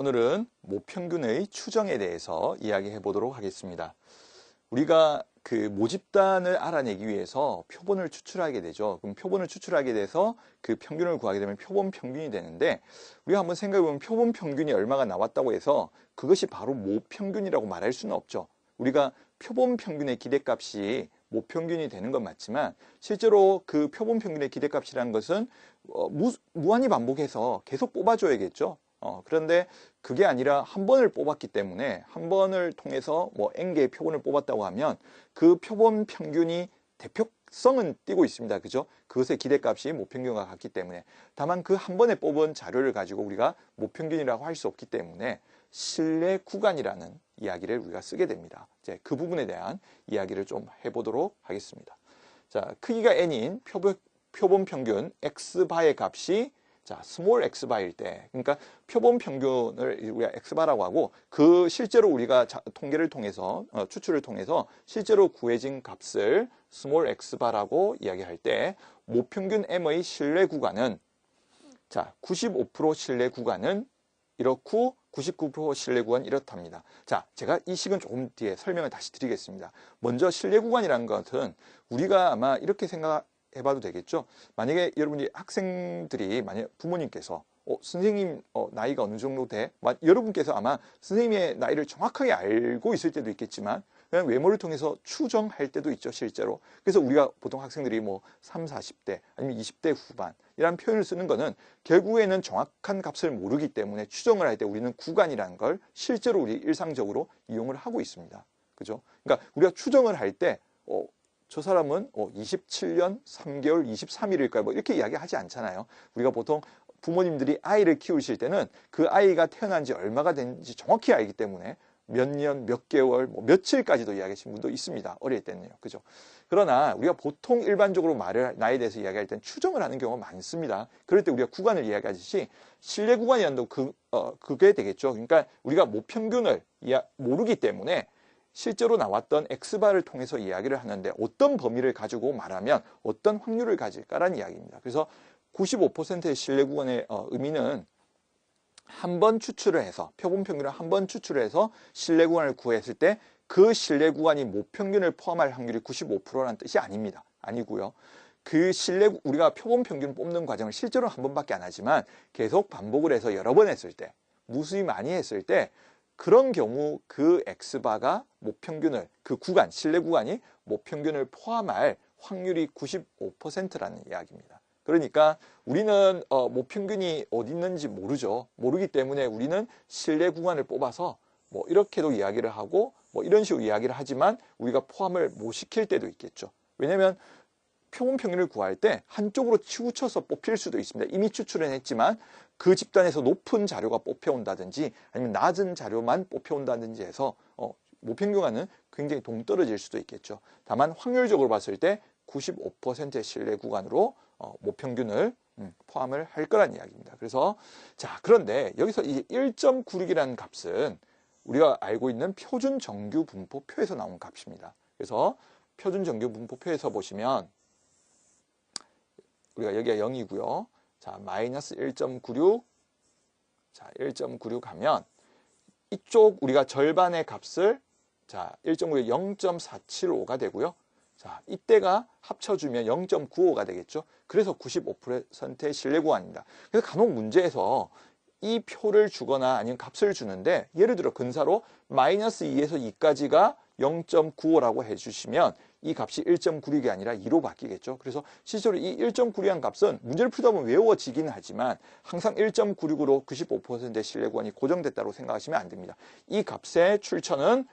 오늘은 모평균의 추정에 대해서 이야기해 보도록 하겠습니다. 우리가 그 모집단을 알아내기 위해서 표본을 추출하게 되죠. 그럼 표본을 추출하게 돼서 그 평균을 구하게 되면 표본 평균이 되는데, 우리가 한번 생각해 보면 표본 평균이 얼마가 나왔다고 해서 그것이 바로 모평균이라고 말할 수는 없죠. 우리가 표본 평균의 기대값이 모평균이 되는 건 맞지만, 실제로 그 표본 평균의 기대값이라는 것은 무한히 반복해서 계속 뽑아줘야겠죠. 그런데 그게 아니라 한 번을 뽑았기 때문에 한 번을 통해서 뭐 N개의 표본을 뽑았다고 하면 그 표본 평균이 대표성은 띄고 있습니다. 그죠? 그것의 기대값이 모평균과 같기 때문에. 다만 그 한 번에 뽑은 자료를 가지고 우리가 모평균이라고 할 수 없기 때문에 신뢰 구간이라는 이야기를 우리가 쓰게 됩니다. 이제 그 부분에 대한 이야기를 좀 해보도록 하겠습니다. 자, 크기가 N인 표본 평균 X바의 값이 스몰 x바일 때, 그러니까 표본 평균을 우리가 x바라고 하고, 그 실제로 우리가 통계를 통해서 추출을 통해서 실제로 구해진 값을 스몰 x바라고 이야기할 때, 모평균 m의 신뢰 구간은 95% 신뢰 구간은 이렇고 99% 신뢰 구간 이렇답니다. 자, 제가 이 식은 조금 뒤에 설명을 다시 드리겠습니다. 먼저 신뢰 구간이라는 것은 우리가 아마 이렇게 해봐도 되겠죠. 만약에 여러분이 학생들이, 만약 부모님께서 선생님 나이가 어느 정도 돼? 여러분께서 아마 선생님의 나이를 정확하게 알고 있을 때도 있겠지만 그냥 외모를 통해서 추정할 때도 있죠, 실제로. 그래서 우리가 보통 학생들이 뭐 3, 40대 아니면 20대 후반 이라는 표현을 쓰는 거는 결국에는 정확한 값을 모르기 때문에 추정을 할 때 우리는 구간이라는 걸 실제로 우리 일상적으로 이용을 하고 있습니다. 그죠? 그러니까 우리가 추정을 할 때 저 사람은 27년 3개월 23일일까요? 뭐 이렇게 이야기하지 않잖아요. 우리가 보통 부모님들이 아이를 키우실 때는 그 아이가 태어난 지 얼마가 된지 정확히 알기 때문에 몇 년, 몇 개월, 뭐 며칠까지도 이야기하시는 분도 있습니다. 어릴 때는요. 그죠? 그러나 우리가 보통 일반적으로 나이에 대해서 이야기할 때는 추정을 하는 경우가 많습니다. 그럴 때 우리가 구간을 이야기하듯이 신뢰 구간이라는 그게 되겠죠. 그러니까 우리가 모평균을 모르기 때문에 실제로 나왔던 x바를 통해서 이야기를 하는데 어떤 범위를 가지고 말하면 어떤 확률을 가질까라는 이야기입니다. 그래서 95%의 신뢰 구간의 의미는 한 번 추출을 해서, 표본 평균을 한 번 추출을 해서 신뢰 구간을 구했을 때 그 신뢰 구간이 모평균을 포함할 확률이 95%라는 뜻이 아닙니다. 아니고요. 우리가 표본 평균을 뽑는 과정을 실제로 한 번밖에 안 하지만 계속 반복을 해서 여러 번 했을 때, 무수히 많이 했을 때 그런 경우 그 x바가 모평균을, 그 구간, 신뢰 구간이 모평균을 포함할 확률이 95%라는 이야기입니다. 그러니까 우리는 모평균이 어디 있는지 모르죠. 모르기 때문에 우리는 신뢰 구간을 뽑아서 뭐 이렇게도 이야기를 하고 뭐 이런 식으로 이야기를 하지만 우리가 포함을 못 시킬 때도 있겠죠. 왜냐하면 표본 평균을 구할 때 한쪽으로 치우쳐서 뽑힐 수도 있습니다. 이미 추출은 했지만 그 집단에서 높은 자료가 뽑혀온다든지 아니면 낮은 자료만 뽑혀온다든지 해서 모평균과는 굉장히 동떨어질 수도 있겠죠. 다만 확률적으로 봤을 때 95%의 신뢰 구간으로 모평균을 포함을 할 거란 이야기입니다. 그래서 그런데 여기서 이 1.96이라는 값은 우리가 알고 있는 표준 정규 분포표에서 나온 값입니다. 그래서 표준 정규 분포표에서 보시면 우리가 여기가 0이고요. 마이너스 1.96. 1.96 하면 이쪽 우리가 절반의 값을 1.96에 0.475가 되고요. 이때가 합쳐주면 0.95가 되겠죠. 그래서 95%의 신뢰 구간입니다. 그래서 간혹 문제에서 이 표를 주거나 아니면 값을 주는데, 예를 들어 근사로 마이너스 2에서 2까지가 0.95라고 해주시면 이 값이 1.96이 아니라 2로 바뀌겠죠. 그래서 실제로 이 1.96이라는 값은 문제를 풀다 보면 외워지긴 하지만 항상 1.96으로 95%의 신뢰 구간이 고정됐다고 생각하시면 안 됩니다. 이 값의 출처는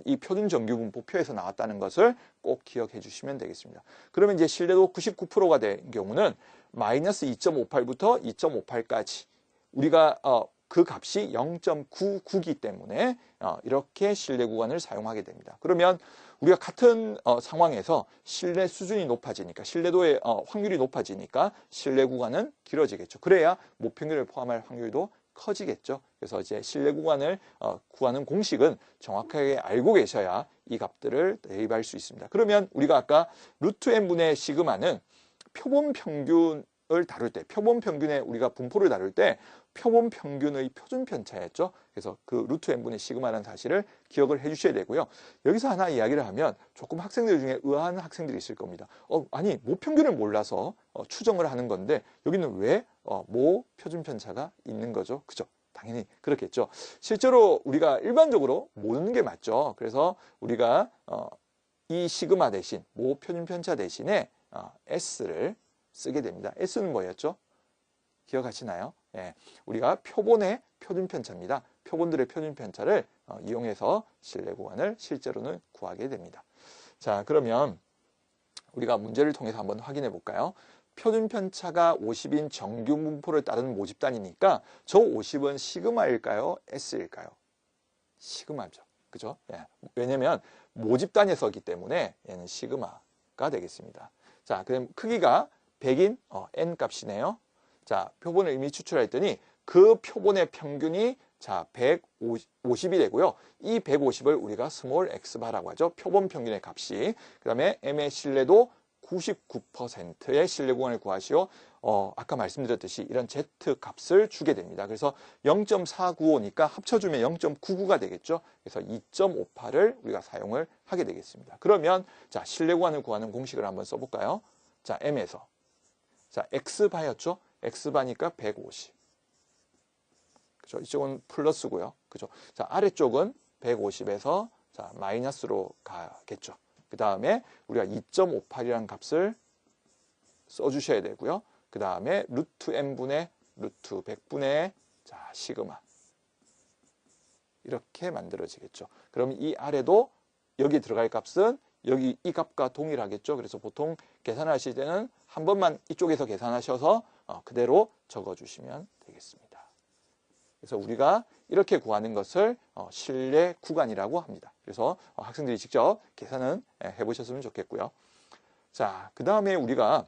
이 표준 정규 분포표에서 나왔다는 것을 꼭 기억해 주시면 되겠습니다. 그러면 이제 신뢰도 99%가 된 경우는 마이너스 2.58부터 2.58까지 우리가 그 값이 0.99기 때문에 이렇게 신뢰 구간을 사용하게 됩니다. 그러면 우리가 같은 상황에서 신뢰 수준이 높아지니까, 신뢰도의 확률이 높아지니까 신뢰 구간은 길어지겠죠. 그래야 모평균을 포함할 확률도 커지겠죠. 그래서 이제 신뢰 구간을 구하는 공식은 정확하게 알고 계셔야 이 값들을 대입할 수 있습니다. 그러면 우리가 아까 루트 n분의 시그마는 표본 평균 다룰 때, 표본 평균의 우리가 분포를 다룰 때 표본 평균의 표준 편차였죠. 그래서 그 루트 n분의 시그마라는 사실을 기억을 해주셔야 되고요. 여기서 하나 이야기를 하면 조금 학생들 중에 의아한 학생들이 있을 겁니다. 아니 모평균을 몰라서 추정을 하는 건데 여기는 왜 모 표준 편차가 있는 거죠? 그죠? 당연히 그렇겠죠. 실제로 우리가 일반적으로 모르는 게 맞죠. 그래서 우리가 이 시그마 대신 모 표준 편차 대신에 S를 쓰게 됩니다. S는 뭐였죠? 기억하시나요? 예, 우리가 표본의 표준 편차입니다. 표본들의 표준 편차를 이용해서 실내 구간을 실제로는 구하게 됩니다. 자, 그러면 우리가 문제를 통해서 한번 확인해 볼까요? 표준 편차가 50인 정규 분포를 따르는 모집단이니까 저 50은 시그마일까요? S일까요? 시그마죠. 그죠? 예, 왜냐면 모집단에서기 때문에 얘는 시그마가 되겠습니다. 자, 그럼 크기가 100인 n 값이네요. 자, 표본을 이미 추출했더니 그 표본의 평균이 자 150이 되고요. 이 150을 우리가 스몰 x바라고 하죠. 표본 평균의 값이. 그 다음에 m의 신뢰도 99%의 신뢰 구간을 구하시오. 아까 말씀드렸듯이 이런 z 값을 주게 됩니다. 그래서 0.495니까 합쳐주면 0.99가 되겠죠. 그래서 2.58을 우리가 사용을 하게 되겠습니다. 그러면 자 신뢰 구간을 구하는 공식을 한번 써볼까요? 자 m에서 자 x바였죠. x바니까 150. 그죠? 이쪽은 플러스고요. 그죠? 자 아래쪽은 150에서 자 마이너스로 가겠죠. 그 다음에 우리가 2.58이라는 값을 써주셔야 되고요. 그 다음에 루트 n분의 루트 100분의 자 시그마 이렇게 만들어지겠죠. 그럼 이 아래도 여기 들어갈 값은 여기 이 값과 동일하겠죠. 그래서 보통 계산하실 때는 한 번만 이쪽에서 계산하셔서 그대로 적어주시면 되겠습니다. 그래서 우리가 이렇게 구하는 것을 신뢰 구간이라고 합니다. 그래서 학생들이 직접 계산은 해보셨으면 좋겠고요. 자, 그 다음에 우리가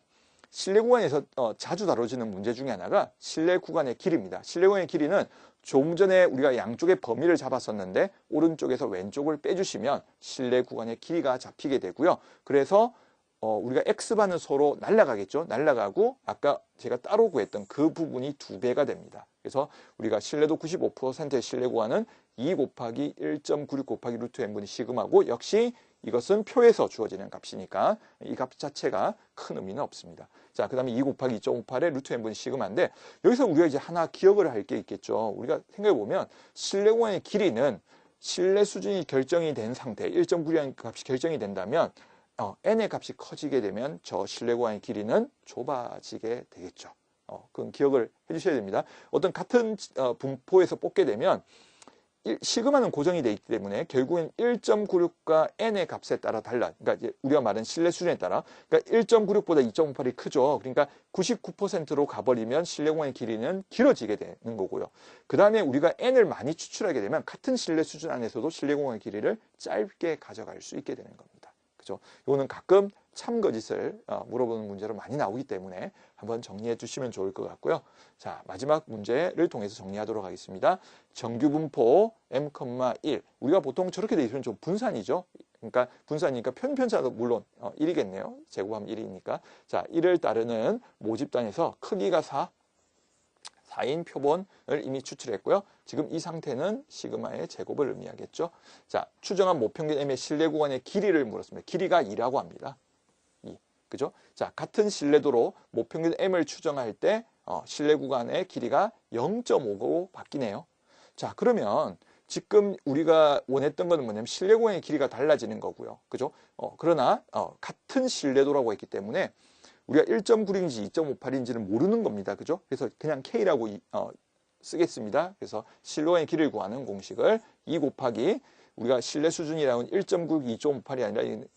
신뢰 구간에서 자주 다뤄지는 문제 중에 하나가 신뢰 구간의 길이입니다. 신뢰 구간의 길이는 조금 전에 우리가 양쪽의 범위를 잡았었는데 오른쪽에서 왼쪽을 빼주시면 신뢰 구간의 길이가 잡히게 되고요. 그래서 우리가 x반은 서로 날아가겠죠. 날아가고 아까 제가 따로 구했던 그 부분이 2배가 됩니다. 그래서 우리가 신뢰도 95%의 신뢰 구간은 2 곱하기 1.96 곱하기 루트 n분의 시그마고 역시 이것은 표에서 주어지는 값이니까 이 값 자체가 큰 의미는 없습니다. 자, 그 다음에 2 곱하기 2.58의 루트 n분의 시그마인데 여기서 우리가 이제 하나 기억을 할 게 있겠죠. 우리가 생각해보면 신뢰 구간의 길이는 신뢰 수준이 결정이 된 상태 1.9라는 값이 결정이 된다면 n의 값이 커지게 되면 저 신뢰 구간의 길이는 좁아지게 되겠죠. 그건 기억을 해주셔야 됩니다. 어떤 같은 분포에서 뽑게 되면 시그마는 고정이 되어 있기 때문에 결국엔 1.96과 n의 값에 따라 달라. 그러니까 이제 우리가 말하는 신뢰 수준에 따라. 그러니까 1.96보다 2.58이 크죠. 그러니까 99%로 가버리면 신뢰 구간의 길이는 길어지게 되는 거고요. 그 다음에 우리가 n을 많이 추출하게 되면 같은 신뢰 수준 안에서도 신뢰 구간의 길이를 짧게 가져갈 수 있게 되는 겁니다. 그죠? 이거는 가끔 참거짓을 물어보는 문제로 많이 나오기 때문에 한번 정리해 주시면 좋을 것 같고요. 자, 마지막 문제를 통해서 정리하도록 하겠습니다. 정규 분포 m,1 우리가 보통 저렇게 돼 있으면 좀 분산이죠. 그러니까 분산이니까 편차도 물론 1이겠네요. 제곱하면 1이니까. 자, 1을 따르는 모집단에서 크기가 4인 표본을 이미 추출했고요. 지금 이 상태는 시그마의 제곱을 의미하겠죠. 자, 추정한 모평균 m의 신뢰 구간의 길이를 물었습니다. 길이가 2라고 합니다. 2. 그죠? 자, 같은 신뢰도로 모평균 m을 추정할 때 신뢰 구간의 길이가 0.5로 바뀌네요. 자, 그러면 지금 우리가 원했던 것은 뭐냐면 신뢰 구간의 길이가 달라지는 거고요. 그죠? 그러나 같은 신뢰도라고 했기 때문에 우리가 1.96인지 2.58인지는 모르는 겁니다. 그죠? 그래서 그냥 K라고 쓰겠습니다. 그래서 신뢰의 길이를 구하는 공식을 2 곱하기 우리가 신뢰 수준이라는 1.96, 2.58이 아니라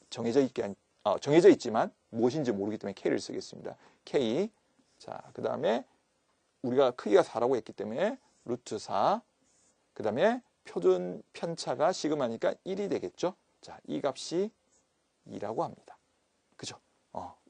정해져 있지만 무엇인지 모르기 때문에 K를 쓰겠습니다. K. 자, 그 다음에 우리가 크기가 4라고 했기 때문에 루트 4. 그 다음에 표준 편차가 시그마니까 1이 되겠죠? 자, 이 값이 2라고 합니다. 그죠?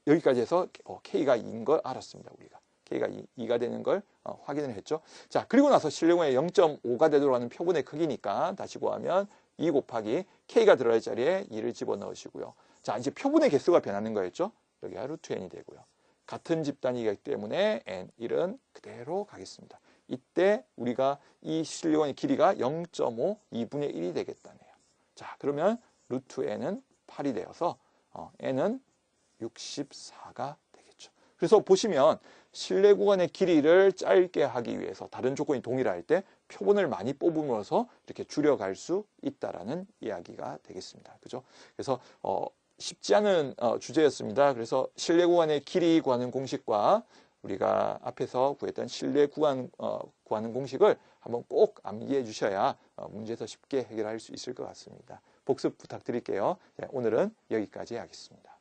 여기까지 해서 K가 2인 걸 알았습니다. 우리가. K가 2가 되는 걸 확인을 했죠. 자, 그리고 나서 신뢰구간의 0.5가 되도록 하는 표본의 크기니까 다시 구하면 2 곱하기 K가 들어갈 자리에 2를 집어넣으시고요. 자, 이제 표본의 개수가 변하는 거였죠. 여기가 루트 n이 되고요. 같은 집단이기 때문에 N1은 그대로 가겠습니다. 이때 우리가 이 실내구간의 길이가 0.5, 2분의 1이 되겠다네요. 자, 그러면 루트 N은 8이 되어서 N은 64가 되겠죠. 그래서 보시면 실내 구간의 길이를 짧게 하기 위해서 다른 조건이 동일할 때 표본을 많이 뽑으면서 이렇게 줄여갈 수 있다라는 이야기가 되겠습니다. 그죠? 그래서 쉽지 않은 주제였습니다. 그래서 실내 구간의 길이 구하는 공식과 우리가 앞에서 구했던 실내 구간 구하는 공식을 한번 꼭 암기해 주셔야 문제에서 쉽게 해결할 수 있을 것 같습니다. 복습 부탁드릴게요. 오늘은 여기까지 하겠습니다.